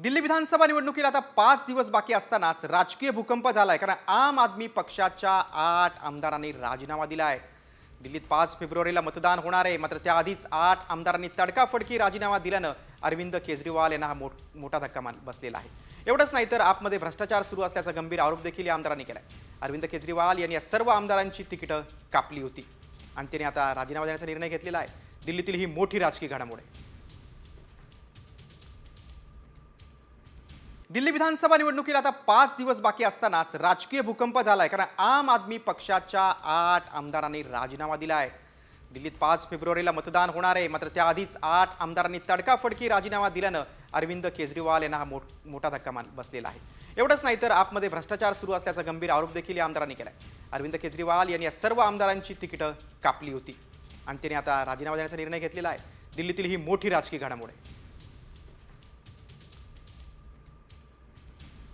दिल्ली विधानसभा निवडणुकीला आता 5 दिवस बाकी असतानाच राजकीय भूकंप झालाय, कारण आम आदमी पक्षाच्या 8 आमदारांनी राजीनामा दिलाय। दिल्लीत 5 फेब्रुवारीला मतदान होणार आहे, मात्र त्याआधीच 8 आमदारांनी तडकाफडकी राजीनामा दिल्यानं अरविंद केजरीवाल यांना मोठा धक्का बसलेला आहे। एवढंच नाही तर आपमध्ये भ्रष्टाचार सुरू असल्याचा गंभीर आरोप देखील या आमदारांनी केलाय। अरविंद केजरीवाल यांनी या सर्व आमदारांची तिकीटं कापली होती आणि त्यांनी आता राजीनामा देण्याचा निर्णय घेतलेला आहे। दिल्लीतील ही मोठी राजकीय घडामोड आहे। दिल्ली विधानसभा निवडणुकीला आता 5 दिवस बाकी असतानाच राजकीय भूकंप झालाय, कारण आम आदमी पक्षाच्या 8 आमदारांनी राजीनामा दिलाय। दिल्लीत 5 फेब्रुवारीला मतदान होणार आहे, मात्र त्याआधीच 8 आमदारांनी तडकाफडकी राजीनामा दिल्यानं अरविंद केजरीवाल यांना मोठा धक्का बसलेला आहे। एवढंच नाही तर आपमध्ये भ्रष्टाचार सुरू असल्याचा गंभीर आरोप देखील या आमदारांनी केलाय। अरविंद केजरीवाल यांनी या सर्व आमदारांची तिकीटं कापली होती आणि त्यांनी आता राजीनामा देण्याचा निर्णय घेतलेला आहे। दिल्लीतील ही मोठी राजकीय घडामोड आहे।